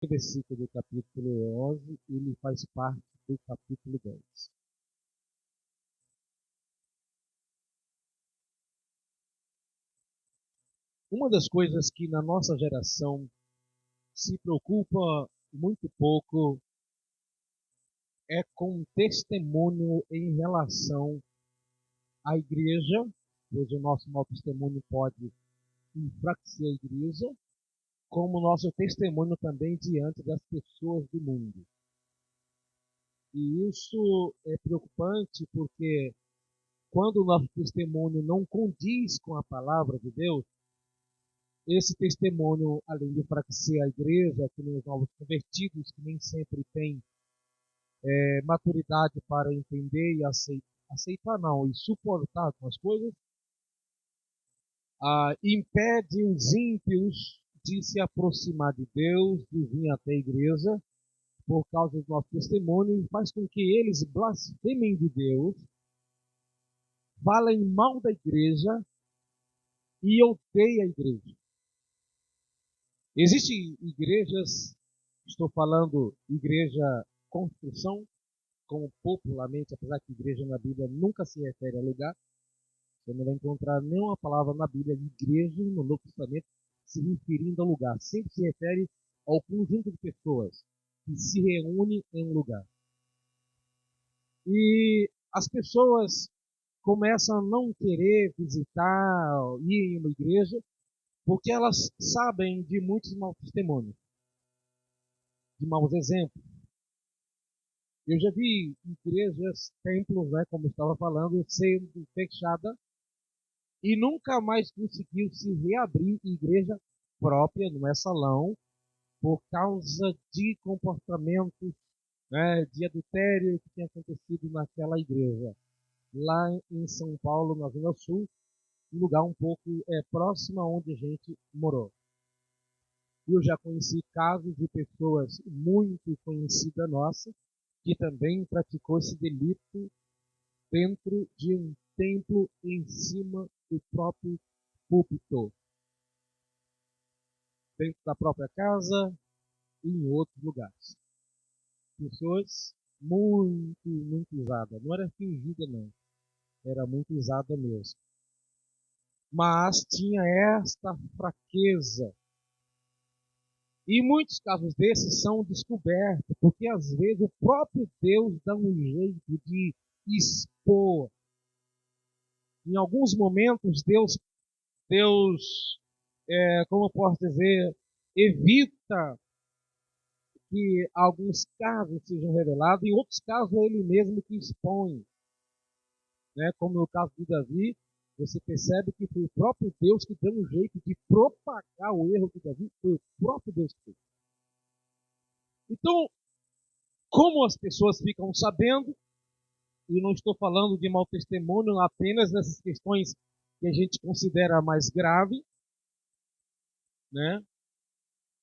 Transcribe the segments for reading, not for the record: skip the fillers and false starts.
O versículo do capítulo 11, ele faz parte do capítulo 10. Uma das coisas que na nossa geração se preocupa muito pouco é com testemunho em relação à igreja, pois o nosso mau testemunho pode enfraquecer a igreja, como o nosso testemunho também diante das pessoas do mundo. E isso é preocupante porque quando o nosso testemunho não condiz com a palavra de Deus, esse testemunho, além de enfraquecer a igreja, que nem os novos convertidos, que nem sempre têm maturidade para entender e aceitar não, e suportar algumas coisas, impede os ímpios de se aproximar de Deus, de vir até a igreja, por causa do nosso testemunho, e faz com que eles blasfemem de Deus, falem mal da igreja e odeiem a igreja. Existem igrejas, estou falando igreja construção, como popularmente, apesar que igreja na Bíblia nunca se refere a lugar, você não vai encontrar nenhuma palavra na Bíblia de igreja no Novo Testamento se referindo a lugar. Sempre se refere ao conjunto de pessoas que se reúne em um lugar. E as pessoas começam a não querer visitar, ir em uma igreja, porque elas sabem de muitos maus testemunhos, de maus exemplos. Eu já vi igrejas, templos, né, como eu estava falando, sendo fechada e nunca mais conseguiu se reabrir igreja própria, não é salão, por causa de comportamentos, né, de adultério que tinha acontecido naquela igreja. Lá em São Paulo, na Zona Sul, um lugar um pouco próximo aonde a gente morou. Eu já conheci casos de pessoas muito conhecidas nossas que também praticou esse delito dentro de um templo em cima do próprio púlpito, dentro da própria casa e em outros lugares. Pessoas muito usadas. Não era fingida, não. Era muito usada mesmo. Mas tinha esta fraqueza. E muitos casos desses são descobertos, porque às vezes o próprio Deus dá um jeito de expor. Em alguns momentos, Deus, como eu posso dizer, evita que alguns casos sejam revelados, em outros casos é ele mesmo que expõe. Né? Como no caso de Davi, você percebe que foi o próprio Deus que deu um jeito de propagar o erro de Davi, foi o próprio Deus que fez. Então, como as pessoas ficam sabendo, e não estou falando de mau testemunho apenas nessas questões que a gente considera mais grave, né?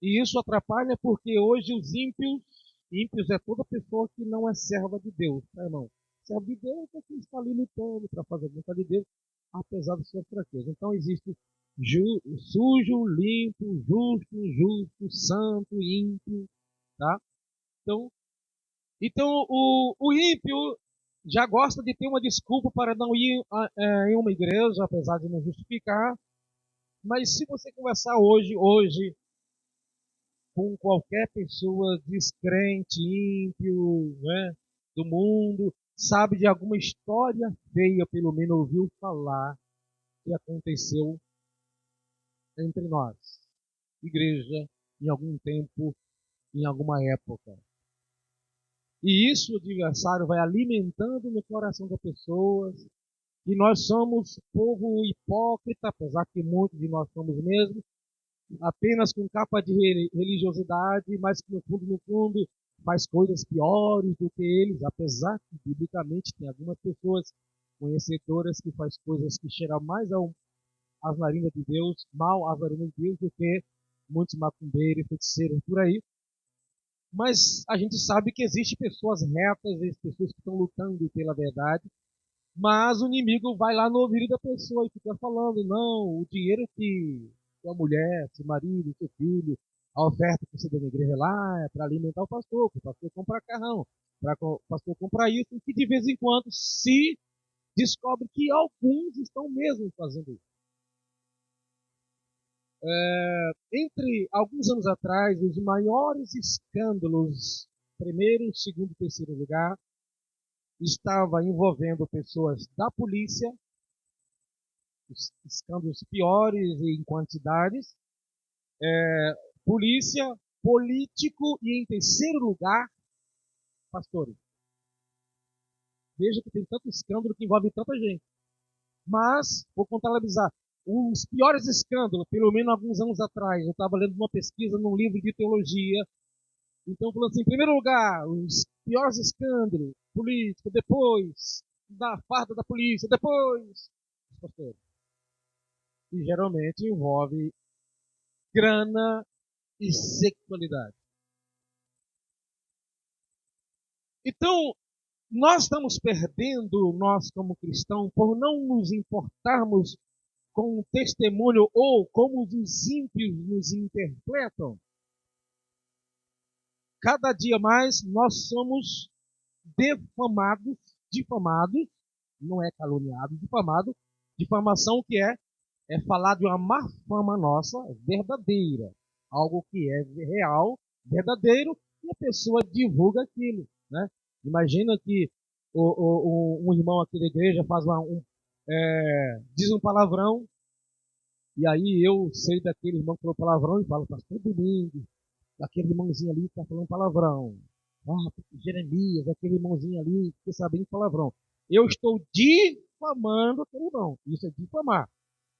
E isso atrapalha porque hoje os ímpios é toda pessoa que não é serva de Deus, tá, irmão? Servo de Deus é quem está ali lutando para fazer a vontade de Deus, apesar de sua fraqueza. Então existe sujo, limpo, justo, injusto, santo, ímpio, tá? Então o ímpio já gosta de ter uma desculpa para não ir em uma igreja, apesar de não justificar. Mas se você conversar hoje com qualquer pessoa descrente, ímpio, né, do mundo, sabe de alguma história feia, pelo menos ouviu falar que aconteceu entre nós, igreja, em algum tempo, em alguma época. E isso o adversário vai alimentando no coração das pessoas, e nós somos povo hipócrita, apesar que muitos de nós somos mesmo, apenas com capa de religiosidade, mas que no fundo, faz coisas piores do que eles, apesar que, biblicamente, tem algumas pessoas conhecedoras que faz coisas que cheiram mais às narinas de Deus, mal às narinas de Deus, do que muitos macumbeiros e feiticeiros por aí. Mas a gente sabe que existem pessoas retas, existem pessoas que estão lutando pela verdade, mas o inimigo vai lá no ouvido da pessoa e fica falando, não, o dinheiro que sua mulher, seu marido, seu filho, A oferta que você deu na igreja lá é para alimentar o pastor comprar carrão, para o pastor comprar isso, e que de vez em quando se descobre que alguns estão mesmo fazendo isso. Entre alguns anos atrás, os maiores escândalos, primeiro, segundo e terceiro lugar, estava envolvendo pessoas da polícia, os escândalos piores em quantidades, polícia, político e, em terceiro lugar, pastores. Veja que tem tanto escândalo que envolve tanta gente. Mas, vou contabilizar, os piores escândalos, pelo menos alguns anos atrás, eu estava lendo uma pesquisa num livro de teologia, então falando assim, em primeiro lugar, os piores escândalos políticos, depois da farda da polícia, depois os pastores. E geralmente envolve grana e sexualidade. Então, nós estamos perdendo, nós como cristãos, por não nos importarmos com o testemunho ou como os ímpios nos interpretam. Cada dia mais nós somos difamados, não é caluniado, difamado. Difamação que é falar de uma má fama nossa, verdadeira, algo que é real, verdadeiro, e a pessoa divulga aquilo, né? Imagina que um irmão aqui da igreja faz diz um palavrão, e aí eu sei daquele irmão que falou palavrão e falo, pastor Domingo, aquele irmãozinho ali está falando palavrão. Jeremias, aquele irmãozinho ali, fiquei sabendo palavrão. Eu estou difamando aquele irmão. Isso é difamar.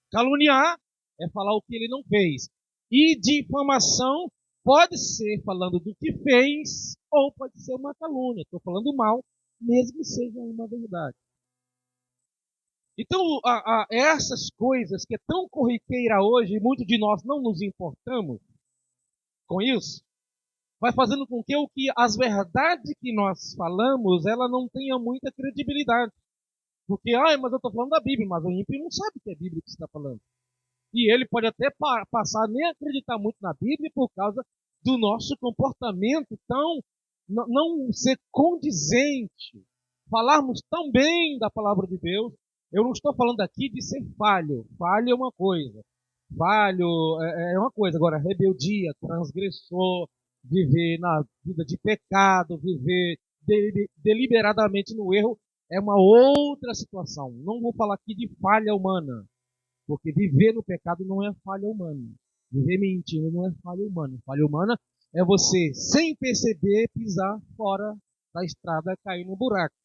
Caluniar é falar o que ele não fez. E difamação pode ser falando do que fez ou pode ser uma calúnia. Estou falando mal, mesmo que seja uma verdade. Então, essas coisas que é tão corriqueira hoje, muitos de nós não nos importamos com isso, vai fazendo com que as verdades que nós falamos, ela não tenha muita credibilidade. Porque, mas eu estou falando da Bíblia, mas o ímpio não sabe que é a Bíblia que você está falando. E ele pode até passar a nem acreditar muito na Bíblia por causa do nosso comportamento tão, não ser condizente, falarmos tão bem da palavra de Deus. Eu não estou falando aqui de ser falho. Falho é uma coisa. Falho é uma coisa. Agora, rebeldia, transgressor, viver na vida de pecado, viver deliberadamente no erro, é uma outra situação. Não vou falar aqui de falha humana, porque viver no pecado não é falha humana. Viver mentindo não é falha humana. Falha humana é você, sem perceber, pisar fora da estrada e cair no buraco.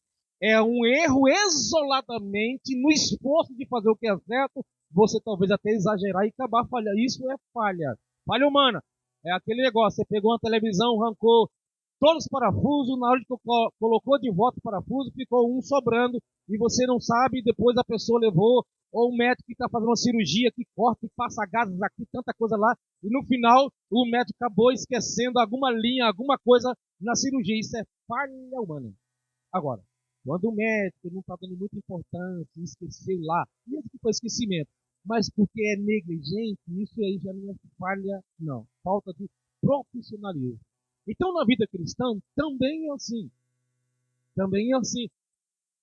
É um erro isoladamente, no esforço de fazer o que é certo, você talvez até exagerar e acabar falhando. Isso é falha. Falha humana. É aquele negócio, você pegou uma televisão, arrancou todos os parafusos, na hora que colocou de volta o parafuso, ficou um sobrando, e você não sabe, depois a pessoa levou, ou um médico que está fazendo uma cirurgia, que corta e passa gases aqui, tanta coisa lá, e no final o médico acabou esquecendo alguma linha, alguma coisa na cirurgia. Isso é falha humana. Agora, quando o médico não está dando muita importância, esqueceu lá, mesmo que foi esquecimento, mas porque é negligente, isso aí já não é falha, não. Falta de profissionalismo. Então, na vida cristã, também é assim. Também é assim.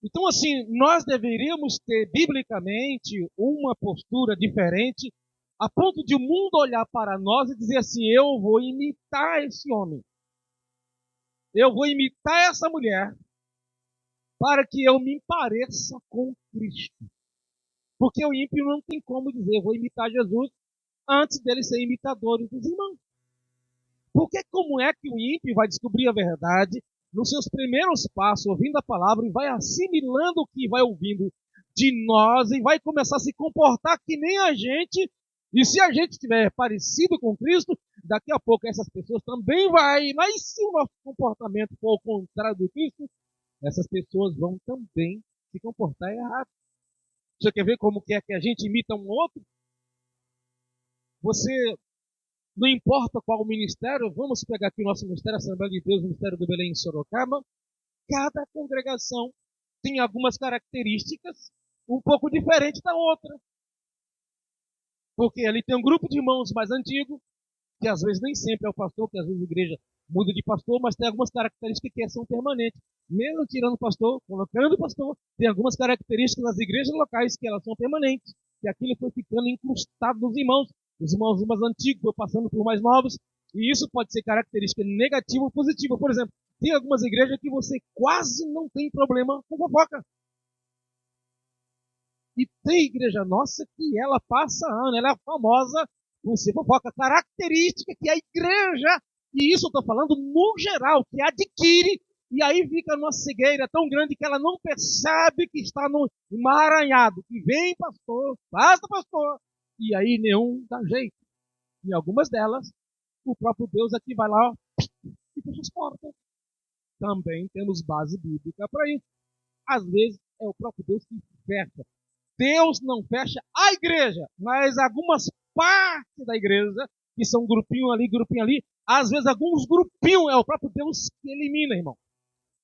Então, assim, nós deveríamos ter, biblicamente, uma postura diferente, a ponto de o mundo olhar para nós e dizer assim, eu vou imitar esse homem. Eu vou imitar essa mulher, para que eu me pareça com Cristo. Porque o ímpio não tem como dizer, eu vou imitar Jesus, antes dele ser imitador dos irmãos. Porque como é que o ímpio vai descobrir a verdade nos seus primeiros passos, ouvindo a palavra, e vai assimilando o que vai ouvindo de nós, e vai começar a se comportar que nem a gente, e se a gente estiver parecido com Cristo, daqui a pouco essas pessoas também vai, mas se o nosso comportamento for o contrário do Cristo, essas pessoas vão também se comportar errado. Você quer ver como que é que a gente imita um outro? Você, não importa qual ministério, vamos pegar aqui o nosso ministério, Assembleia de Deus, Ministério do Belém em Sorocaba, cada congregação tem algumas características um pouco diferentes da outra. Porque ali tem um grupo de irmãos mais antigo, que às vezes nem sempre é o pastor, que às vezes a igreja muda de pastor, mas tem algumas características que são permanentes. Mesmo tirando o pastor, colocando o pastor, tem algumas características das igrejas locais que elas são permanentes, que aquilo foi ficando incrustado nos irmãos. Os irmãos mais antigos foi passando por mais novos, e isso pode ser característica negativa ou positiva. Por exemplo, tem algumas igrejas que você quase não tem problema com fofoca. E tem igreja nossa que ela passa ano, ela é famosa por ser fofoca. Característica que a igreja, e isso eu estou falando no geral, que adquire, e aí fica numa cegueira tão grande que ela não percebe que está no emaranhado. Que vem pastor, basta pastor, e aí nenhum dá jeito. Em algumas delas, o próprio Deus aqui vai lá e fecha as portas. Também temos base bíblica para isso. Às vezes é o próprio Deus que fecha. Deus não fecha a igreja, mas algumas partes da igreja, que são grupinho ali, às vezes alguns grupinhos é o próprio Deus que elimina, irmão.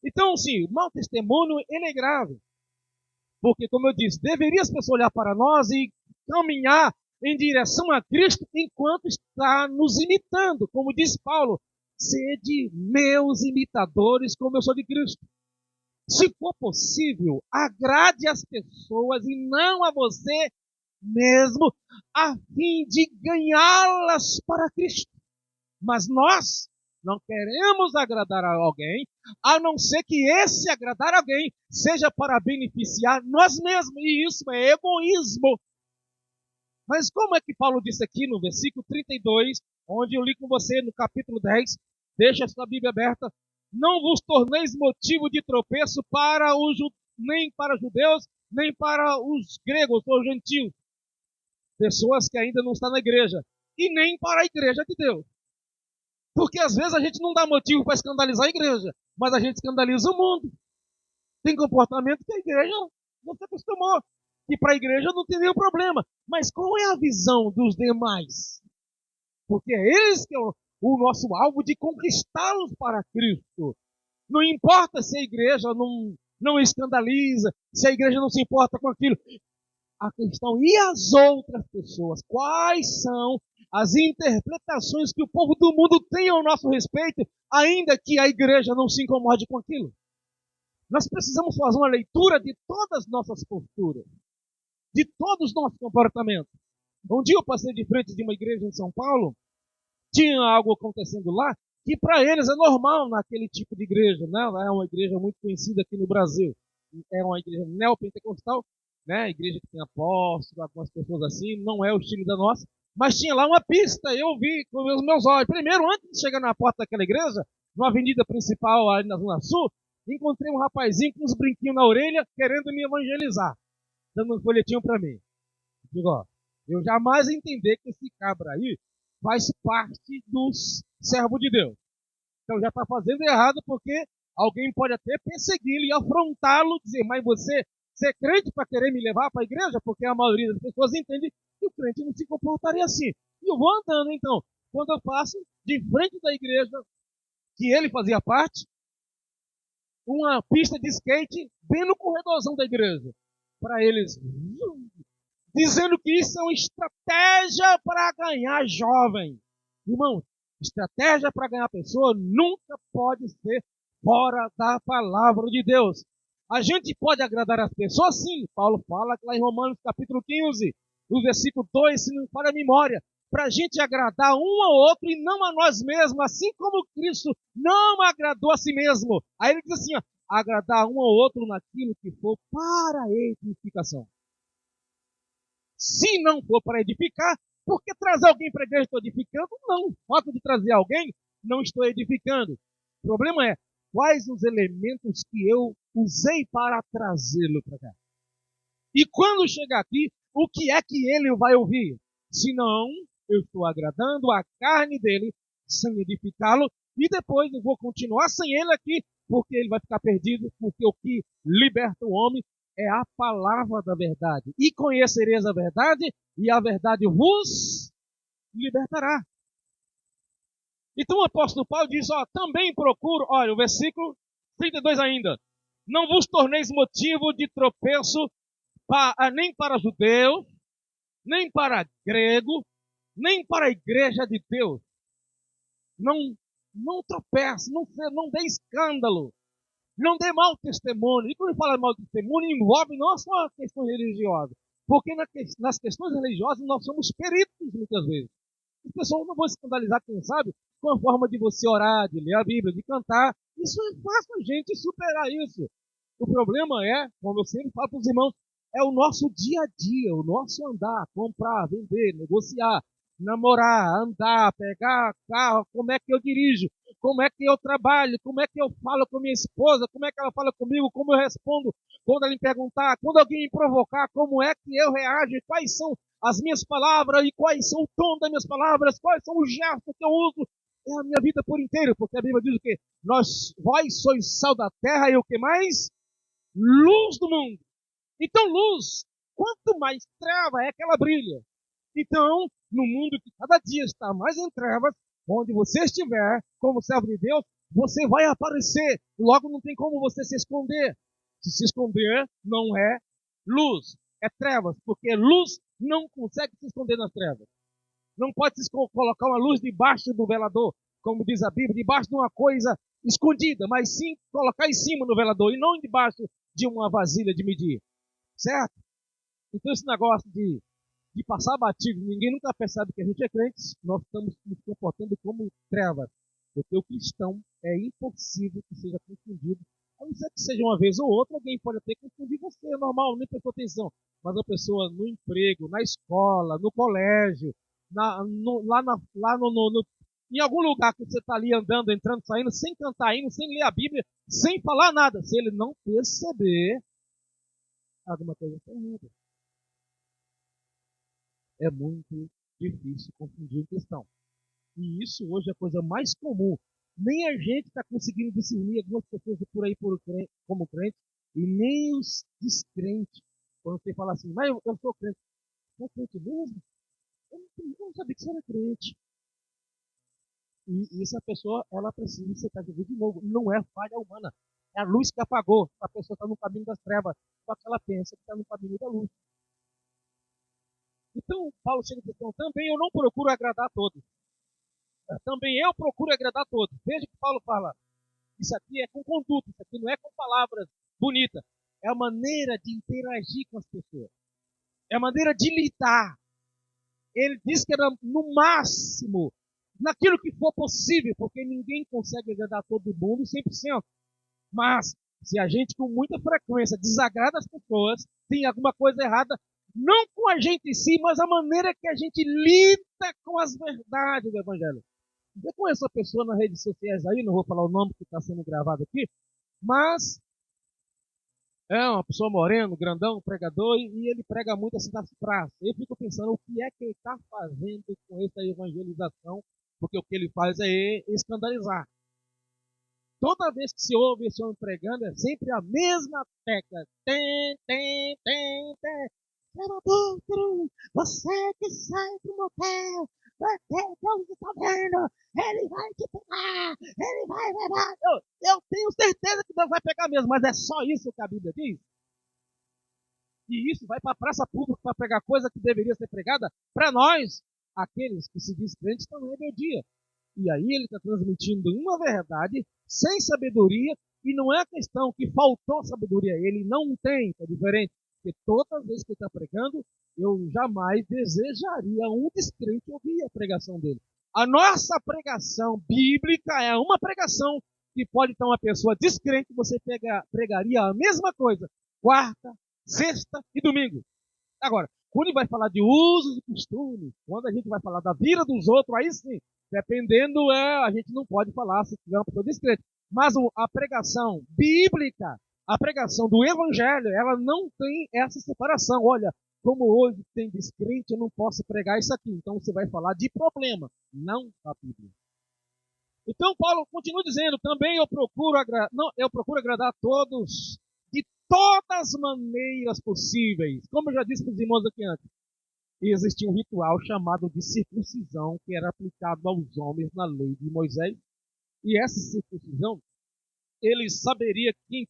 Então, sim, o mau testemunho, ele é grave. Porque, como eu disse, deveria as pessoas olhar para nós e caminhar em direção a Cristo enquanto está nos imitando. Como diz Paulo, sede meus imitadores como eu sou de Cristo. Se for possível, agrade as pessoas e não a você mesmo, a fim de ganhá-las para Cristo. Mas nós não queremos agradar a alguém, a não ser que esse agradar a alguém seja para beneficiar nós mesmos. E isso é egoísmo. Mas como é que Paulo disse aqui no versículo 32, onde eu li com você no capítulo 10, deixa a sua Bíblia aberta, não vos torneis motivo de tropeço nem para judeus, nem para os gregos ou gentios, pessoas que ainda não estão na igreja, e nem para a igreja de Deus. Porque às vezes a gente não dá motivo para escandalizar a igreja, mas a gente escandaliza o mundo. Tem comportamento que a igreja não se acostumou, e para a igreja não tem nenhum problema. Mas qual é a visão dos demais? Porque é eles que é o nosso alvo de conquistá-los para Cristo. Não importa se a igreja não escandaliza, se a igreja não se importa com aquilo. A questão, e as outras pessoas? Quais são as interpretações que o povo do mundo tem ao nosso respeito, ainda que a igreja não se incomode com aquilo? Nós precisamos fazer uma leitura de todas as nossas posturas, de todos os nossos comportamentos. Um dia eu passei de frente de uma igreja em São Paulo, tinha algo acontecendo lá, que para eles é normal naquele tipo de igreja, né? É uma igreja muito conhecida aqui no Brasil. É uma igreja neopentecostal, né? Igreja que tem apóstolo, algumas pessoas assim, não é o estilo da nossa. Mas tinha lá uma pista, eu vi com os meus olhos. Primeiro, antes de chegar na porta daquela igreja, na avenida principal ali na Zona Sul, encontrei um rapazinho com uns brinquinhos na orelha, querendo me evangelizar, dando um folhetinho para mim. Digo, ó, eu jamais entender que esse cabra aí faz parte dos servos de Deus. Então já está fazendo errado, porque alguém pode até persegui-lo e afrontá-lo, dizer, mas você é crente para querer me levar para a igreja? Porque a maioria das pessoas entende que o crente não se comportaria assim. E eu vou andando, então. Quando eu passo de frente da igreja, que ele fazia parte, uma pista de skate bem no corredorzão da igreja. Para eles, dizendo que isso é uma estratégia para ganhar jovem. Irmão, estratégia para ganhar pessoa nunca pode ser fora da palavra de Deus. A gente pode agradar as pessoas, sim. Paulo fala lá em Romanos capítulo 15, no versículo 2, se não falha a memória, para a gente agradar um ao outro e não a nós mesmos, assim como Cristo não agradou a si mesmo. Aí ele diz assim, ó, agradar um ao outro naquilo que for para a edificação. Se não for para edificar, por que trazer alguém para a igreja? Estou edificando? Não. O fato de trazer alguém, não estou edificando. O problema é, quais os elementos que eu usei para trazê-lo para cá? E quando chegar aqui, o que é que ele vai ouvir? Se não, eu estou agradando a carne dele, sem edificá-lo, e depois eu vou continuar sem ele aqui, porque ele vai ficar perdido, porque o que liberta o homem é a palavra da verdade. E conhecereis a verdade, e a verdade vos libertará. Então o apóstolo Paulo diz, ó, também procuro, olha, o versículo 32 ainda, não vos torneis motivo de tropeço nem para judeus, nem para grego, nem para a igreja de Deus. não tropece, não dê escândalo, não dê mau testemunho. E quando fala mau testemunho, envolve não só a questão religiosa, porque nas questões religiosas nós somos peritos muitas vezes. As pessoas não vão escandalizar, quem sabe, com a forma de você orar, de ler a Bíblia, de cantar. Isso é fácil a gente superar isso. O problema é, como eu sempre falo para os irmãos, é o nosso dia a dia, o nosso andar, comprar, vender, negociar, namorar, andar, pegar carro, como é que eu dirijo, como é que eu trabalho, como é que eu falo com minha esposa, como é que ela fala comigo, como eu respondo quando ela me perguntar, quando alguém me provocar, como é que eu reajo, quais são as minhas palavras e quais são o tom das minhas palavras, quais são os gestos que eu uso. É a minha vida por inteiro, porque a Bíblia diz o quê? Vós sois sal da terra e o que mais? Luz do mundo. Então, luz, quanto mais treva é que ela brilha. Então, no mundo que cada dia está mais em trevas, onde você estiver, como servo de Deus, você vai aparecer. Logo não tem como você se esconder. Se esconder não é luz, é trevas, porque luz não consegue se esconder nas trevas. Não pode se colocar uma luz debaixo do velador, como diz a Bíblia, debaixo de uma coisa escondida, mas sim colocar em cima do velador e não debaixo de uma vasilha de medir. Certo? Então esse negócio de passar batido, ninguém nunca percebe que a gente é crente, nós estamos nos comportando como trevas. Porque o cristão é impossível que seja confundido. A não ser que seja uma vez ou outra, alguém pode até confundir você, é normal, nem prestou atenção. Mas a pessoa no emprego, na escola, no colégio, em algum lugar que você está ali andando, entrando, saindo, sem cantar hino, sem ler a Bíblia, sem falar nada, se ele não perceber, alguma coisa está errada. É muito difícil confundir o cristão. E isso hoje é a coisa mais comum. Nem a gente está conseguindo discernir algumas pessoas por aí como crente, e nem os descrentes. Quando você fala assim, mas eu sou crente. Você é crente mesmo? Eu não sabia que você era crente. E essa pessoa, ela precisa ser tratada de novo. Não é falha humana. É a luz que apagou. A pessoa está no caminho das trevas. Só que ela pensa que está no caminho da luz. Então, Paulo chega e diz, também eu não procuro agradar a todos. Também eu procuro agradar a todos. Veja que Paulo fala. Isso aqui é com conduta, isso aqui não é com palavras bonitas. É a maneira de interagir com as pessoas. É a maneira de lidar. Ele diz que era no máximo, naquilo que for possível, porque ninguém consegue agradar todo mundo 100%. Mas, se a gente com muita frequência desagrada as pessoas, tem alguma coisa errada, não com a gente em si, mas a maneira que a gente lida com as verdades do Evangelho. Você conhece uma pessoa nas redes sociais aí, não vou falar o nome que está sendo gravado aqui, mas é uma pessoa moreno, grandão, pregador, e ele prega muito assim nas praças. Eu fico pensando o que é que ele está fazendo com essa evangelização, porque o que ele faz é escandalizar. Toda vez que se ouve esse homem pregando, é sempre a mesma tecla. Tem, tem, tem, tem. Você que sai do motel, Deus está vendo, ele vai te pegar, ele vai levar. Eu tenho certeza que Deus vai pegar mesmo, mas é só isso que a Bíblia diz. E isso vai para a praça pública para pregar coisa que deveria ser pregada para nós, aqueles que se diz crentes, estão no rebeldia. E aí ele está transmitindo uma verdade sem sabedoria, e não é a questão que faltou sabedoria, ele não tem, é diferente. Porque toda vez que ele está pregando, eu jamais desejaria um descrente ouvir a pregação dele. A nossa pregação bíblica é uma pregação que pode estar uma pessoa descrente, você pregaria a mesma coisa, quarta, sexta e domingo. Agora, quando ele vai falar de usos e costumes, quando a gente vai falar da vida dos outros, aí sim, dependendo, a gente não pode falar se tiver uma pessoa descrente. Mas a pregação bíblica, a pregação do evangelho, ela não tem essa separação. Olha, como hoje tem descrente, eu não posso pregar isso aqui. Então você vai falar de problema, não da Bíblia. Então Paulo continua dizendo, também eu procuro agradar a todos de todas as maneiras possíveis. Como eu já disse para os irmãos aqui antes, existia um ritual chamado de circuncisão que era aplicado aos homens na lei de Moisés. E essa circuncisão, ele saberia quem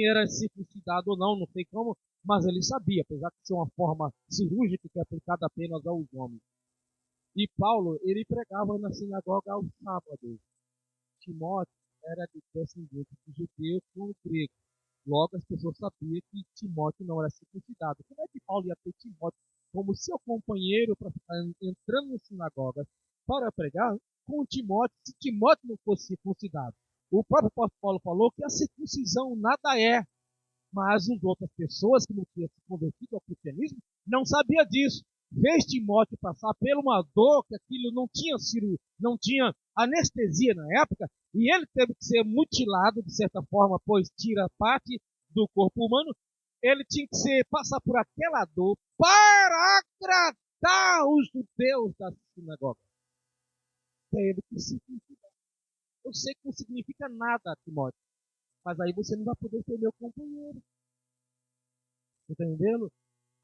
era circuncidado ou não, não sei como, mas ele sabia, apesar de ser uma forma cirúrgica que é aplicada apenas aos homens. E Paulo, ele pregava na sinagoga aos sábados. Timóteo era de descendente de judeu com grego. Logo, as pessoas sabiam que Timóteo não era circuncidado. Como é que Paulo ia ter Timóteo como seu companheiro para ficar entrando na sinagoga para pregar com Timóteo, se Timóteo não fosse circuncidado? O próprio apóstolo Paulo falou que a circuncisão nada é, mas as outras pessoas que não tinham se convertido ao cristianismo não sabiam disso. Fez Timóteo passar por uma dor que aquilo não tinha anestesia na época, e ele teve que ser mutilado de certa forma, pois tira parte do corpo humano. Ele tinha que passar por aquela dor para agradar os judeus da sinagoga. Teve que se circuncidar. Eu sei que não significa nada, Timóteo, mas aí você não vai poder ser meu companheiro. Entendendo?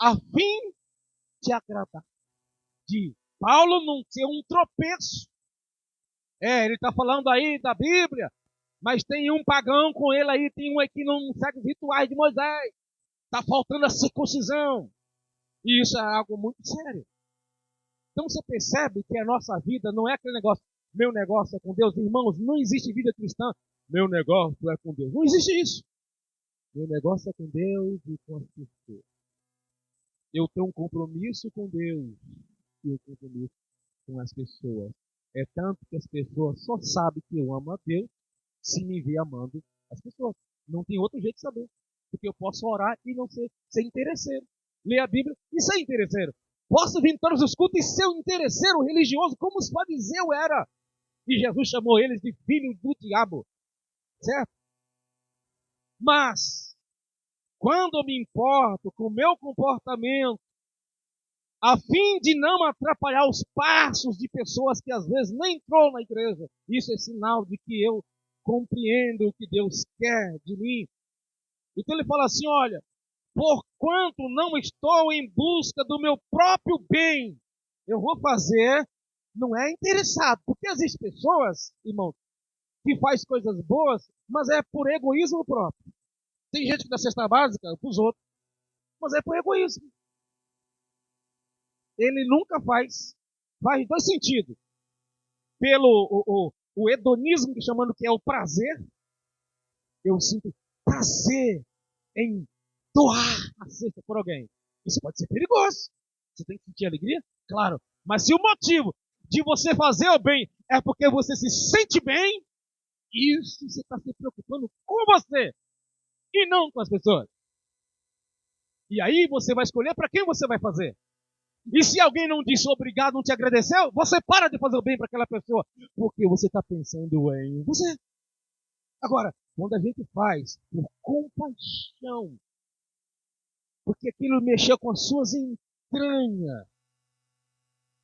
A fim de agradar. De Paulo não ser um tropeço. Ele está falando aí da Bíblia, mas tem um pagão com ele aí, tem um aí que não segue os rituais de Moisés. Está faltando a circuncisão. E isso é algo muito sério. Então você percebe que a nossa vida não é aquele negócio, meu negócio é com Deus. Irmãos, não existe vida cristã, meu negócio é com Deus. Não existe isso. Meu negócio é com Deus e com as pessoas. Eu tenho um compromisso com Deus e um compromisso com as pessoas. É tanto que as pessoas só sabem que eu amo a Deus se me ver amando as pessoas. Não tem outro jeito de saber. Porque eu posso orar e não ser interesseiro. Ler a Bíblia e ser interesseiro. Posso vir em todos os cultos e ser um interesseiro religioso como os fariseus eram. E Jesus chamou eles de filhos do diabo. Certo? Mas, quando eu me importo com o meu comportamento, a fim de não atrapalhar os passos de pessoas que às vezes nem entrou na igreja, isso é sinal de que eu compreendo o que Deus quer de mim. Então ele fala assim, olha, porquanto não estou em busca do meu próprio bem, eu vou fazer, não é interessado, porque existem pessoas, irmão, que faz coisas boas, mas é por egoísmo próprio. Tem gente que dá cesta básica para os outros, mas é por egoísmo. Ele nunca faz dois sentidos. Pelo o hedonismo, que chamando que é o prazer, eu sinto prazer em doar a cesta por alguém. Isso pode ser perigoso. Você tem que sentir alegria? Claro. Mas se o motivo de você fazer o bem é porque você se sente bem, isso você está se preocupando com você e não com as pessoas. E aí você vai escolher para quem você vai fazer. E se alguém não disse obrigado, não te agradeceu, você para de fazer o bem para aquela pessoa, porque você está pensando em você. Agora, quando a gente faz por compaixão, porque aquilo mexeu com as suas entranhas,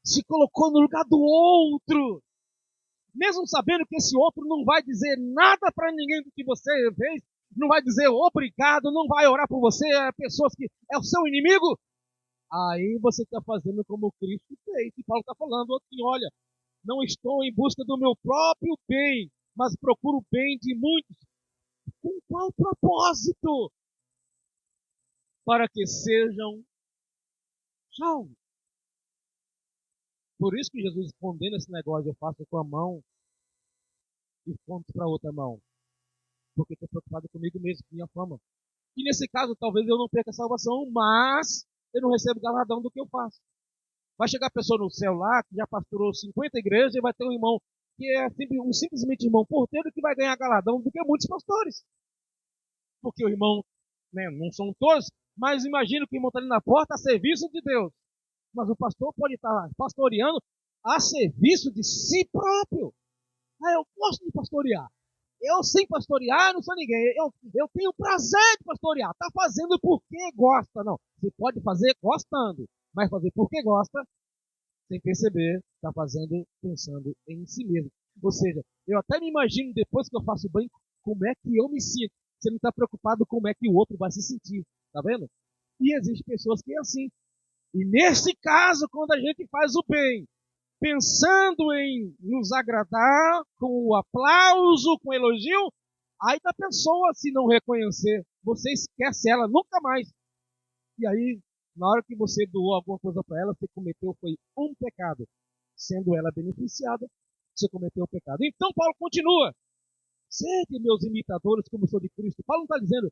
se colocou no lugar do outro, mesmo sabendo que esse outro não vai dizer nada para ninguém do que você fez, não vai dizer obrigado, não vai orar por você, pessoas que é o seu inimigo, aí você está fazendo como Cristo fez. E Paulo está falando assim, olha, não estou em busca do meu próprio bem, mas procuro o bem de muitos. Com qual propósito? Para que sejam salvos. Por isso que Jesus condena esse negócio, eu faço com a mão e conto para outra mão. Porque estou preocupado comigo mesmo, com minha fama. E nesse caso, talvez eu não perca a salvação, mas eu não recebo galardão do que eu faço. Vai chegar a pessoa no céu lá, que já pastorou 50 igrejas, e vai ter um irmão que é simplesmente irmão porteiro que vai ganhar galardão do que muitos pastores. Porque o irmão, né, não são todos, mas imagino que o irmão está ali na porta a serviço de Deus. Mas o pastor pode estar pastoreando a serviço de si próprio. Eu gosto de pastorear. Eu sem pastorear não sou ninguém. Eu tenho prazer de pastorear. Está fazendo porque gosta. Não, você pode fazer gostando, mas fazer porque gosta, sem perceber, está fazendo pensando em si mesmo. Ou seja, eu até me imagino depois que eu faço bem, como é que eu me sinto. Você não está preocupado como é que o outro vai se sentir. Tá vendo? E existem pessoas que é assim. E nesse caso, quando a gente faz o bem, pensando em nos agradar, com o aplauso, com o elogio, aí da pessoa, se não reconhecer, você esquece ela nunca mais. E aí, na hora que você doou alguma coisa para ela, você cometeu foi um pecado. sendo ela beneficiada, você cometeu o pecado. Então Paulo continua, sede meus imitadores como sou de Cristo. Paulo não está dizendo,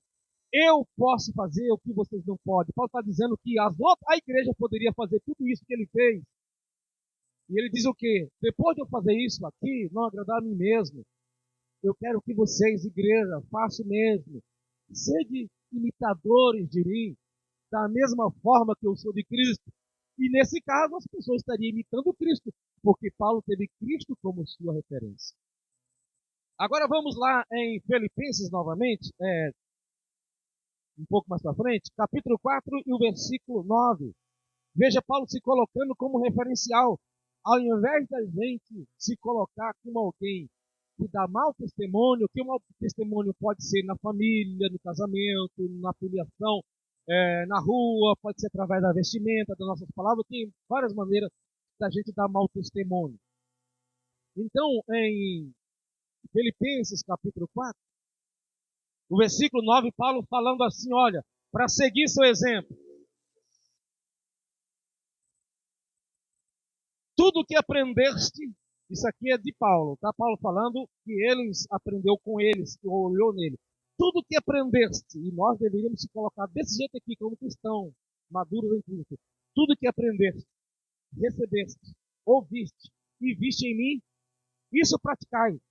eu posso fazer o que vocês não podem. Paulo está dizendo que a igreja poderia fazer tudo isso que ele fez. E ele diz o quê? Depois de eu fazer isso aqui, não agradar a mim mesmo, eu quero que vocês, igreja, façam mesmo. Sede imitadores de mim, da mesma forma que eu sou de Cristo. E nesse caso, as pessoas estariam imitando Cristo, porque Paulo teve Cristo como sua referência. Agora vamos lá em Filipenses novamente, um pouco mais para frente, capítulo 4 e o versículo 9. Veja Paulo se colocando como referencial. Ao invés da gente se colocar como alguém que dá mau testemunho, que o mau testemunho pode ser na família, no casamento, na filiação, na rua, pode ser através da vestimenta, das nossas palavras, tem várias maneiras da gente dar mau testemunho. Então, em Filipenses capítulo 4, o versículo 9, Paulo falando assim, olha, para seguir seu exemplo, tudo que aprendeste, isso aqui é de Paulo, tá? Paulo falando que eles aprendeu com eles, que olhou nele. Tudo que aprendeste, e nós deveríamos se colocar desse jeito aqui, como cristão, maduros em Cristo. Tudo que aprendeste, recebeste, ouviste e viste em mim, isso praticai.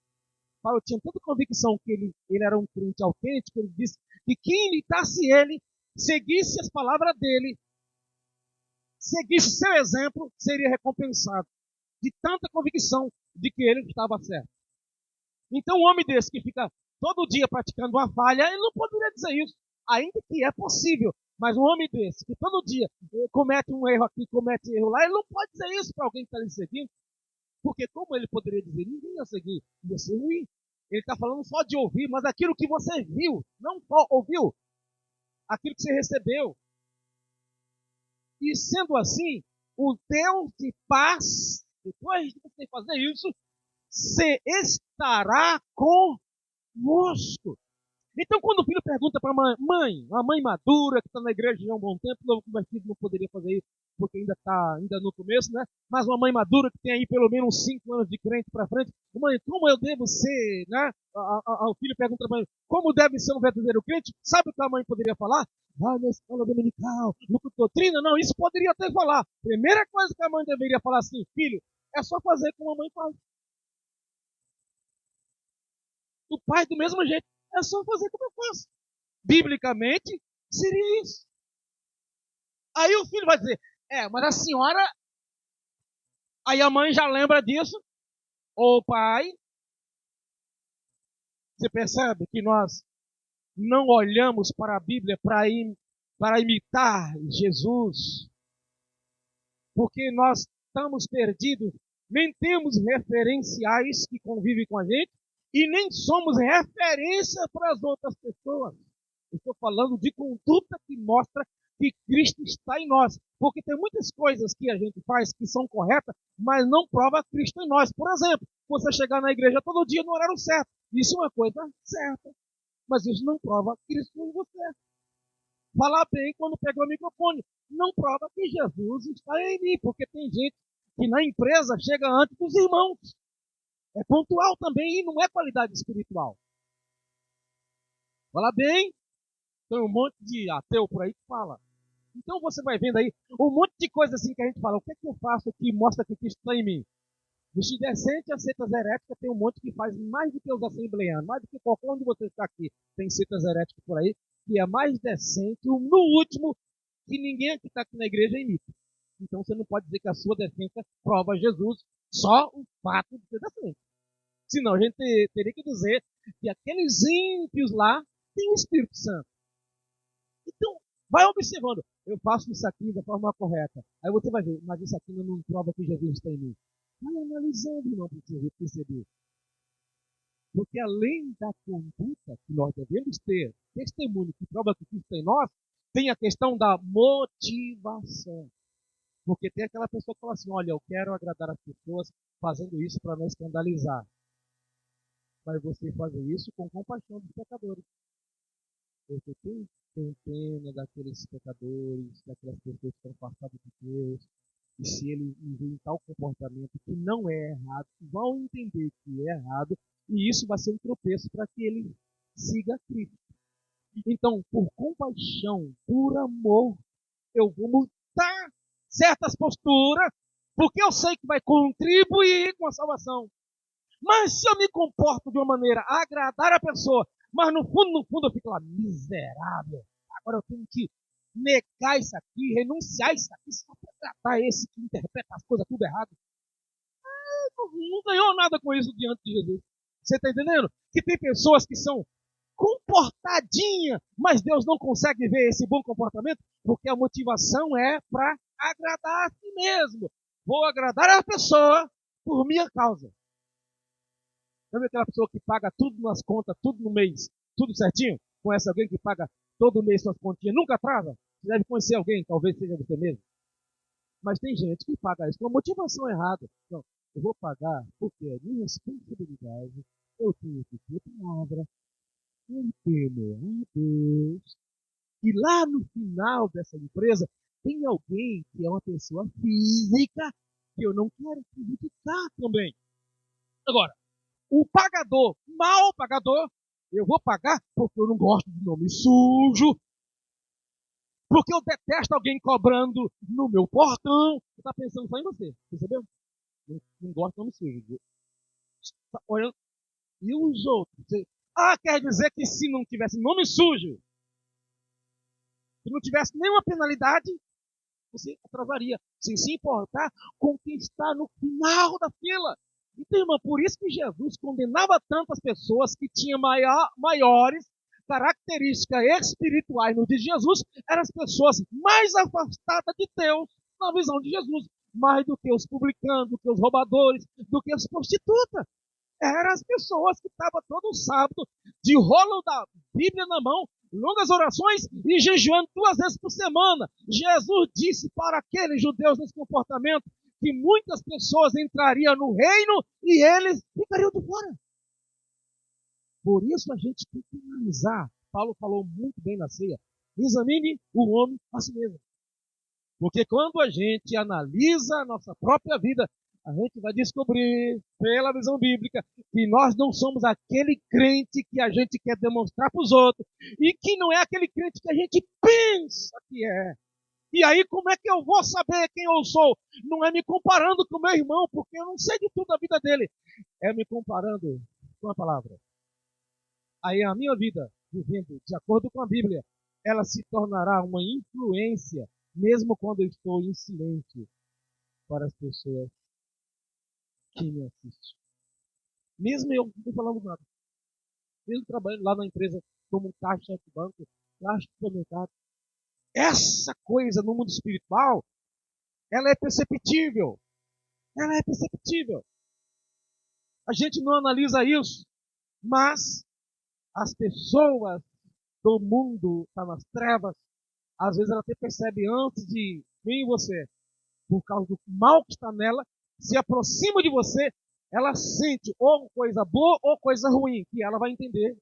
Paulo tinha tanta convicção que ele era um crente autêntico, ele disse que quem imitasse ele, seguisse as palavras dele, seguisse seu exemplo, seria recompensado. De tanta convicção de que ele estava certo. Então, um homem desse que fica todo dia praticando uma falha, ele não poderia dizer isso, ainda que é possível. Mas um homem desse que todo dia comete um erro aqui, comete erro lá, ele não pode dizer isso para alguém que está lhe seguindo, porque como ele poderia dizer, ninguém ia seguir, ia ser ruim. Ele está falando só de ouvir, mas aquilo que você viu, não só ouviu, aquilo que você recebeu. E sendo assim, o Deus de paz, depois de você fazer isso, se estará convosco. Então, quando o filho pergunta para a mãe, uma mãe madura, que está na igreja já há um bom tempo, novo convertido não poderia fazer isso, porque ainda está no começo, né? Mas uma mãe madura que tem aí pelo menos uns 5 anos de crente para frente, mãe, como eu devo ser, né? O filho pergunta para a mãe, como deve ser um verdadeiro crente? Sabe o que a mãe poderia falar? Vai na escola dominical, no doutrina? Não, isso poderia até falar. Primeira coisa que a mãe deveria falar assim, filho, é só fazer como a mãe faz. O pai, do mesmo jeito, é só fazer como eu faço. Biblicamente, seria isso. Aí o filho vai dizer, mas a senhora... Aí a mãe já lembra disso. Ou pai, você percebe que nós não olhamos para a Bíblia para imitar Jesus, porque nós estamos perdidos, nem temos referenciais que convivem com a gente, e nem somos referência para as outras pessoas. Estou falando de conduta que mostra que Cristo está em nós. Porque tem muitas coisas que a gente faz que são corretas, mas não prova Cristo em nós. Por exemplo, você chegar na igreja todo dia no horário certo. Isso é uma coisa certa. Mas isso não prova Cristo em você. Falar bem quando pega o microfone. Não prova que Jesus está em mim. Porque tem gente que na empresa chega antes dos irmãos. É pontual também e não é qualidade espiritual. Falar bem. Tem um monte de ateu por aí que fala. Então você vai vendo aí um monte de coisa assim que a gente fala. O que é que eu faço que mostra que Cristo está em mim? Vestir decente, as seitas heréticas tem um monte que faz mais do que os assembleanos, mais do que qualquer um de vocês que está aqui. Tem seitas heréticas por aí, que é mais decente, no último, que ninguém que está aqui na igreja imita. Então você não pode dizer que a sua decência prova Jesus, só o fato de ser decente. Senão a gente teria que dizer que aqueles ímpios lá têm o Espírito Santo. Então, vai observando. Eu faço isso aqui da forma correta. Aí você vai ver, mas isso aqui não prova que Jesus está em mim. Vai analisando, irmão, para você perceber. Porque além da conduta que nós devemos ter, testemunho que prova que Cristo está em nós, tem a questão da motivação. Porque tem aquela pessoa que fala assim, olha, eu quero agradar as pessoas fazendo isso para não escandalizar. Mas você fazer isso com compaixão dos pecadores. Porque tem pena daqueles pecadores, daquelas pessoas que estão afastadas de Deus. E se ele vê em tal comportamento que não é errado, vão entender que é errado, e isso vai ser um tropeço para que ele siga Cristo. Então, por compaixão, por amor, eu vou mudar certas posturas, porque eu sei que vai contribuir com a salvação. Mas se eu me comporto de uma maneira a agradar a pessoa, mas no fundo eu fico lá, miserável, agora eu tenho que negar isso aqui, renunciar isso aqui, só para tratar esse que interpreta as coisas tudo errado. Não ganhou nada com isso diante de Jesus. Você está entendendo? Que tem pessoas que são comportadinhas, mas Deus não consegue ver esse bom comportamento, porque a motivação é para agradar a si mesmo. Vou agradar a pessoa por minha causa. Sabe aquela pessoa que paga tudo nas contas, tudo no mês, tudo certinho? Conhece alguém que paga todo mês suas continhas, nunca atrasa? Você deve conhecer alguém, talvez seja você mesmo. Mas tem gente que paga isso com uma motivação errada. Não, eu vou pagar porque é minha responsabilidade, eu tenho que ter palavra, eu temo a Deus. E lá no final dessa empresa, tem alguém que é uma pessoa física que eu não quero prejudicar também. Agora, o pagador, mal pagador, eu vou pagar porque eu não gosto de nome sujo, porque eu detesto alguém cobrando no meu portão. Você está pensando só em você, percebeu? Não gosto de nome sujo. Tá olhando. E os outros? Quer dizer que se não tivesse nome sujo, se não tivesse nenhuma penalidade, você atrasaria, sem se importar com quem está no final da fila. Então, irmão, por isso que Jesus condenava tantas pessoas que tinham maiores características espirituais no dia de Jesus, eram as pessoas mais afastadas de Deus na visão de Jesus, mais do que os publicanos, do que os roubadores, do que as prostitutas. Eram as pessoas que estavam todo sábado de rolo da Bíblia na mão, longas orações e jejuando 2 vezes por semana. Jesus disse para aqueles judeus nesse comportamento que muitas pessoas entrariam no reino e eles ficariam de fora. Por isso a gente tem que analisar. Paulo falou muito bem na ceia. Examine o homem a si mesmo. Porque quando a gente analisa a nossa própria vida, a gente vai descobrir, pela visão bíblica, que nós não somos aquele crente que a gente quer demonstrar para os outros e que não é aquele crente que a gente pensa que é. E aí, como é que eu vou saber quem eu sou? Não é me comparando com o meu irmão, porque eu não sei de tudo da vida dele. É me comparando com a palavra. Aí a minha vida, vivendo de acordo com a Bíblia, ela se tornará uma influência, mesmo quando eu estou em silêncio, para as pessoas que me assistem. Mesmo eu não falando nada. Mesmo trabalhando lá na empresa como caixa de banco, caixa de supermercado. Essa coisa no mundo espiritual, ela é perceptível. Ela é perceptível. A gente não analisa isso, mas as pessoas do mundo estão nas trevas. Às vezes ela até percebe antes de vir em você, por causa do mal que está nela, se aproxima de você, ela sente ou coisa boa ou coisa ruim, que ela vai entender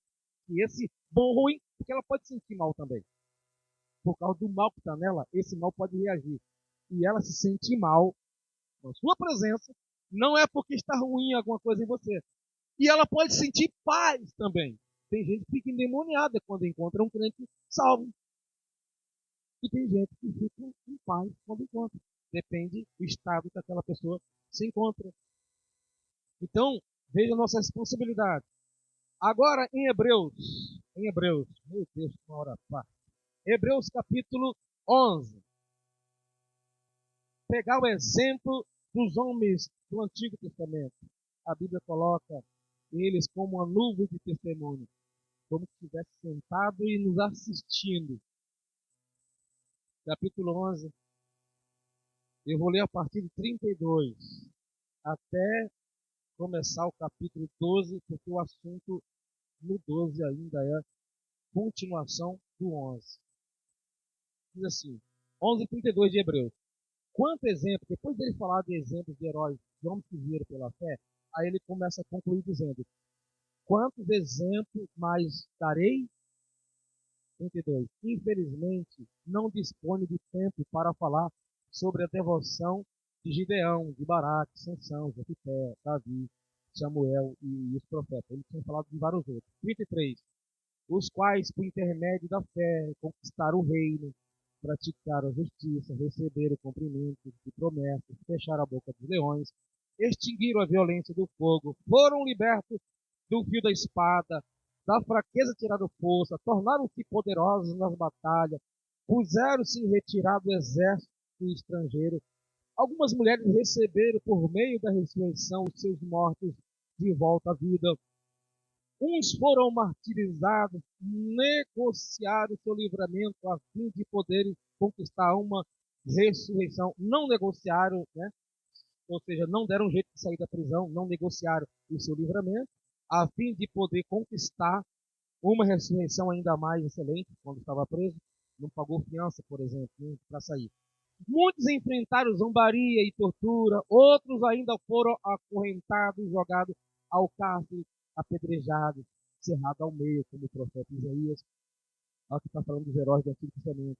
que esse bom ou ruim, porque ela pode sentir mal também. Por causa do mal que está nela, esse mal pode reagir. E ela se sente mal na sua presença, não é porque está ruim alguma coisa em você. E ela pode sentir paz também. Tem gente que fica endemoniada quando encontra um crente salvo. E tem gente que fica em paz quando encontra. Depende do estado que aquela pessoa se encontra. Então, veja a nossa responsabilidade. Agora, em Hebreus, meu Deus, uma hora pá. Hebreus capítulo 11. Pegar o exemplo dos homens do Antigo Testamento. A Bíblia coloca eles como uma nuvem de testemunho, como se estivesse sentado e nos assistindo. Capítulo 11, eu vou ler a partir de 32, até começar o capítulo 12, porque o assunto no 12 ainda é continuação do 11. Diz assim, 11:32 de Hebreus. Quanto exemplo, depois dele falar de exemplos de heróis, de homens que viram pela fé, aí ele começa a concluir dizendo, quantos exemplos mais darei? 32. Infelizmente, não dispõe de tempo para falar sobre a devoção de Gideão, de Baraque, Sansão, Jefité, Davi, Samuel e os profetas. Ele tinha falado de vários outros. 33. Os quais, por intermédio da fé, conquistaram o reino, praticaram a justiça, receberam o cumprimento de promessas, fecharam a boca dos leões, extinguiram a violência do fogo, foram libertos do fio da espada, da fraqueza tiraram força, tornaram-se poderosos nas batalhas, puseram-se em retirada do exército estrangeiro. Algumas mulheres receberam, por meio da ressurreição, os seus mortos de volta à vida. Uns foram martirizados, negociaram o seu livramento a fim de poderem conquistar uma ressurreição. Não negociaram, né? Ou seja, não deram jeito de sair da prisão, não negociaram o seu livramento, a fim de poder conquistar uma ressurreição ainda mais excelente, quando estava preso. Não pagou fiança, por exemplo, para sair. Muitos enfrentaram zombaria e tortura, outros ainda foram acorrentados e jogados ao cárcere, apedrejados, cerrados ao meio, como o profeta Isaías. Olha que está falando dos heróis do Antigo Testamento.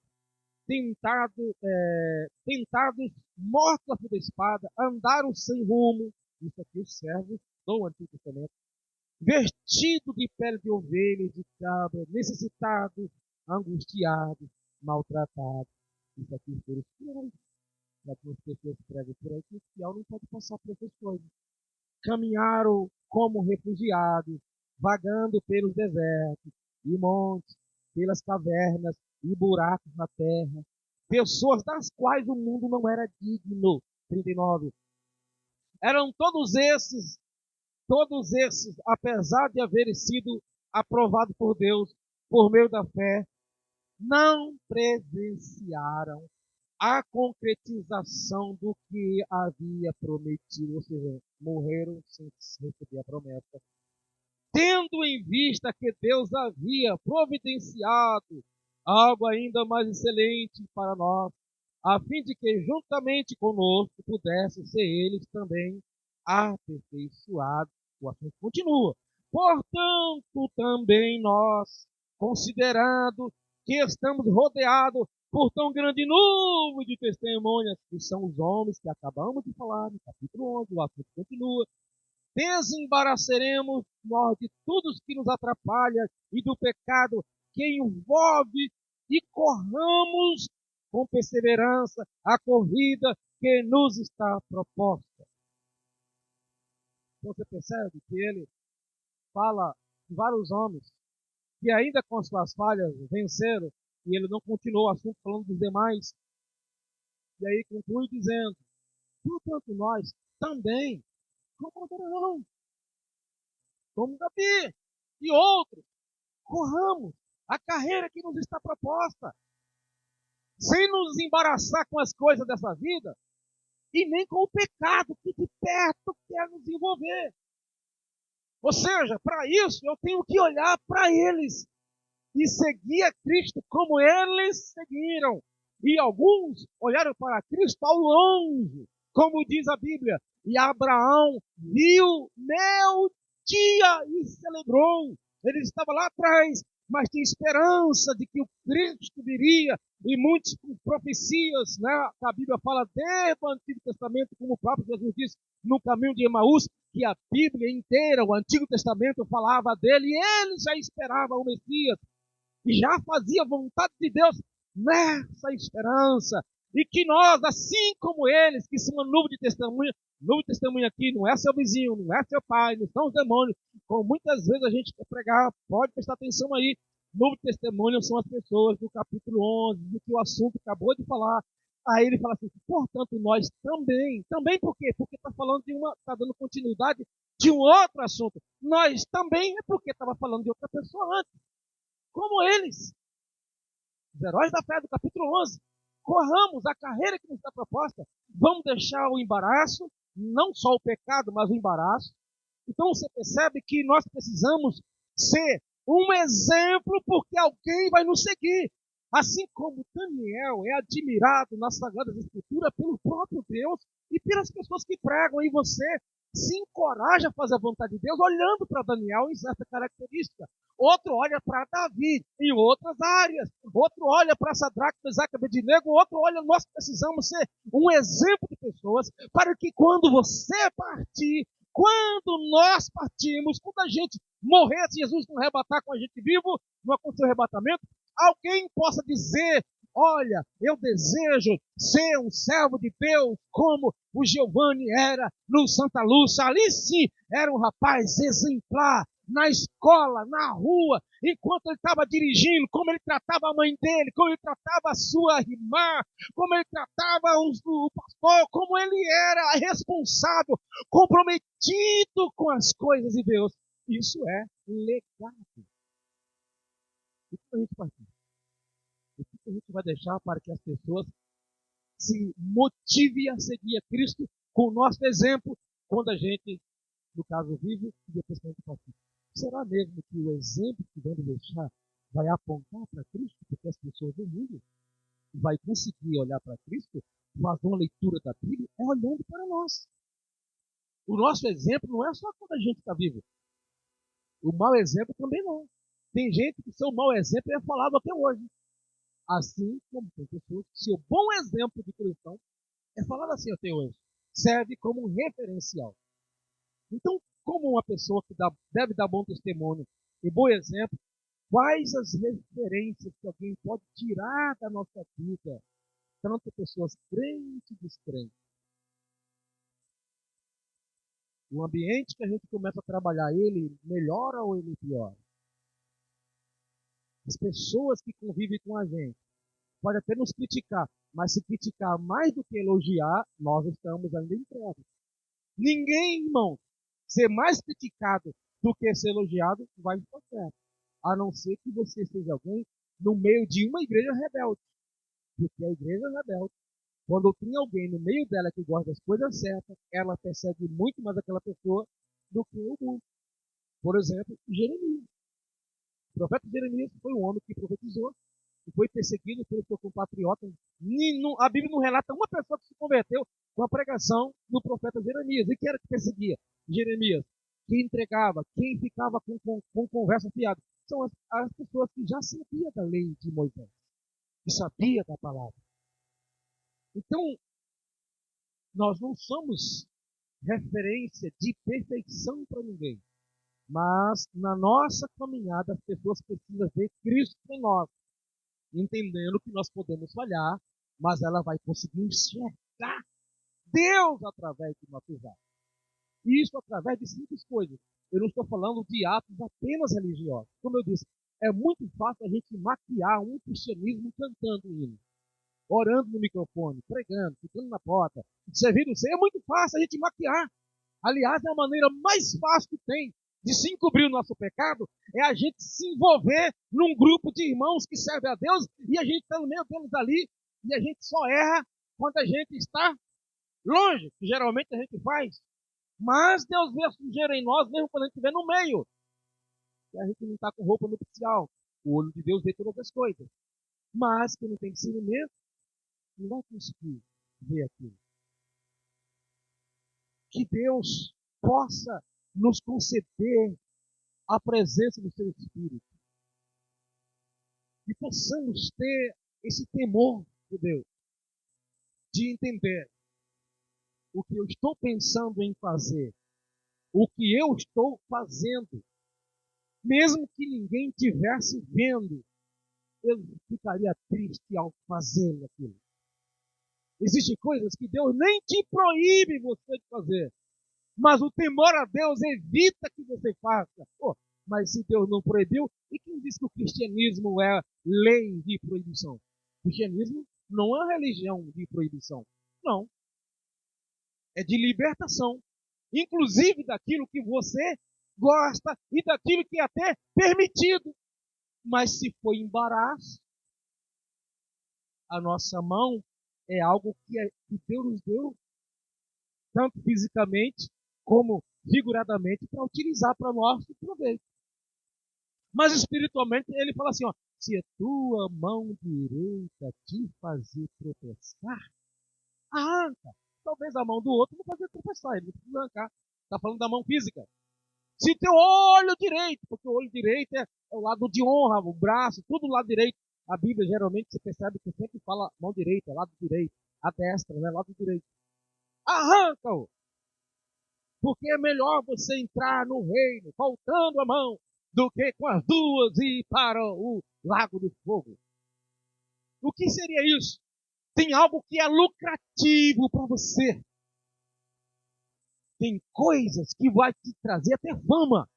Tentados, mortos a fio da espada, andaram sem rumo. Isso aqui os servos do Antigo Testamento. Vestidos de pele de ovelha e de cabra, necessitados, angustiados, maltratados. Isso aqui foram os fiéis. Algumas pessoas pregam por aí que o fiel não pode passar por essas coisas. Caminharam como refugiados, vagando pelos desertos e montes, pelas cavernas e buracos na terra. Pessoas das quais o mundo não era digno. 39. Eram todos esses, apesar de haverem sido aprovados por Deus por meio da fé, não presenciaram a concretização do que havia prometido, ou seja, morreram sem receber a promessa. Tendo em vista que Deus havia providenciado algo ainda mais excelente para nós, a fim de que juntamente conosco pudessem ser eles também aperfeiçoados. O assunto continua. Portanto, também nós, considerando que estamos rodeados por tão grande nuvem de testemunhas, que são os homens que acabamos de falar no capítulo 11, o assunto continua, desembaraçaremos nós de tudo que nos atrapalha e do pecado que envolve e corramos com perseverança a corrida que nos está proposta. Você percebe que ele fala de vários homens que ainda com suas falhas venceram, e ele não continuou o assunto falando dos demais. E aí conclui dizendo, portanto nós também, como Abraão, como Davi e outros, corramos a carreira que nos está proposta, sem nos embaraçar com as coisas dessa vida, e nem com o pecado que de perto quer nos envolver. Ou seja, para isso eu tenho que olhar para eles e seguir a Cristo como eles seguiram. E alguns olharam para Cristo ao longe, como diz a Bíblia. E Abraão viu meu dia e se alegrou. Ele estava lá atrás, mas tinha esperança de que o Cristo viria. E muitas profecias, né, a Bíblia fala desde o Antigo Testamento, como o próprio Jesus disse no caminho de Emaús, que a Bíblia inteira, o Antigo Testamento, falava dele, e ele já esperava o Messias, e já fazia vontade de Deus nessa esperança, e que nós, assim como eles, que são uma nuvem de testemunha aqui, não é seu vizinho, não é seu pai, não são os demônios, como muitas vezes a gente quer pregar, pode prestar atenção aí, nuvem de testemunha são as pessoas do capítulo 11, do que o assunto acabou de falar. Aí ele fala assim, portanto nós também por quê? Porque está falando está dando continuidade de um outro assunto. Nós também é porque estava falando de outra pessoa antes. Como eles, os heróis da fé do capítulo 11, corramos a carreira que nos está proposta, vamos deixar o embaraço, não só o pecado, mas o embaraço. Então você percebe que nós precisamos ser um exemplo porque alguém vai nos seguir. Assim como Daniel é admirado nas Sagradas Escrituras pelo próprio Deus e pelas pessoas que pregam, e você se encoraja a fazer a vontade de Deus olhando para Daniel em certa característica. Outro olha para Davi em outras áreas. Outro olha para Sadraque, Mesaque e Abednego. Outro olha, nós precisamos ser um exemplo de pessoas para que quando você partir, quando nós partimos, quando a gente morrer, se Jesus não arrebatar com a gente vivo, não aconteceu o arrebatamento, alguém possa dizer: olha, eu desejo ser um servo de Deus como o Giovanni era no Santa Lúcia. Ali sim, era um rapaz exemplar, na escola, na rua, enquanto ele estava dirigindo, como ele tratava a mãe dele, como ele tratava a sua irmã, como ele tratava o pastor, como ele era responsável, comprometido com as coisas de Deus. Isso é legado. O que a gente faz? O que a gente vai deixar para que as pessoas se motivem a seguir a Cristo com o nosso exemplo, quando a gente, no caso, vive e depois que a gente participa? Será mesmo que o exemplo que vamos deixar vai apontar para Cristo? Porque as pessoas do mundo vai conseguir olhar para Cristo, fazer uma leitura da Bíblia, é olhando para nós. O nosso exemplo não é só quando a gente está vivo. O mau exemplo também não. Tem gente que seu mau exemplo é falado até hoje. Assim como tem pessoas que seu bom exemplo de cristão é falado assim até hoje. Serve como um referencial. Então, como uma pessoa que deve dar bom testemunho e bom exemplo, quais as referências que alguém pode tirar da nossa vida, tanto pessoas crentes e descrentes? O ambiente que a gente começa a trabalhar, ele melhora ou ele piora? As pessoas que convivem com a gente podem até nos criticar, mas se criticar mais do que elogiar, nós estamos ainda em trevas. Ninguém, irmão, ser mais criticado do que ser elogiado vai estar certo. A não ser que você seja alguém no meio de uma igreja rebelde. Porque a igreja rebelde, quando tem alguém no meio dela que gosta das coisas certas, ela persegue muito mais aquela pessoa do que o mundo. Por exemplo, Jeremias. O profeta Jeremias foi um homem que profetizou e foi perseguido pelo seu compatriota. A Bíblia não relata uma pessoa que se converteu com a pregação do profeta Jeremias. E quem era que perseguia Jeremias? Quem entregava, quem ficava com conversa fiada. São as pessoas que já sabiam da lei de Moisés, que sabiam da palavra. Então, nós não somos referência de perfeição para ninguém. Mas na nossa caminhada, as pessoas precisam ver Cristo em nós, entendendo que nós podemos falhar, mas ela vai conseguir enxergar Deus através de nossos atos. E isso através de simples coisas. Eu não estou falando de atos apenas religiosos. Como eu disse, é muito fácil a gente maquiar um cristianismo cantando hino, orando no microfone, pregando, ficando na porta, servindo o Senhor. É muito fácil a gente maquiar. Aliás, é a maneira mais fácil que tem de se encobrir o nosso pecado, é a gente se envolver num grupo de irmãos que servem a Deus e a gente está no meio deles ali e a gente só erra quando a gente está longe, que geralmente a gente faz. Mas Deus vê a sujeira em nós mesmo quando a gente estiver no meio. E a gente não está com roupa nupcial. O olho de Deus vê todas as coisas. Mas quem não tem discernimento não vai conseguir ver aquilo. Que Deus possa nos conceder a presença do seu Espírito. E possamos ter esse temor de Deus, de entender o que eu estou pensando em fazer, o que eu estou fazendo. Mesmo que ninguém estivesse vendo, eu ficaria triste ao fazer aquilo. Existem coisas que Deus nem te proíbe você de fazer, mas o temor a Deus evita que você faça. Mas se Deus não proibiu, e quem diz que o cristianismo é lei de proibição? O cristianismo não é uma religião de proibição. Não. É de libertação. Inclusive daquilo que você gosta e daquilo que é até permitido. Mas se for embaraço, a nossa mão é algo que Deus nos deu, tanto fisicamente como figuradamente, para utilizar para nosso proveito. Mas espiritualmente ele fala assim, se a tua mão direita te fazer tropeçar, arranca. Talvez a mão do outro não fazer tropeçar, ele não precisa arrancar. Está falando da mão física. Se teu olho direito, porque o olho direito é o lado de honra, o braço, tudo o lado direito. A Bíblia geralmente você percebe que sempre fala mão direita, lado direito, a destra, né, lado direito. Arranca-o, porque é melhor você entrar no reino faltando a mão do que com as duas e ir para o lago de fogo. O que seria isso? Tem algo que é lucrativo para você. Tem coisas que vai te trazer até fama.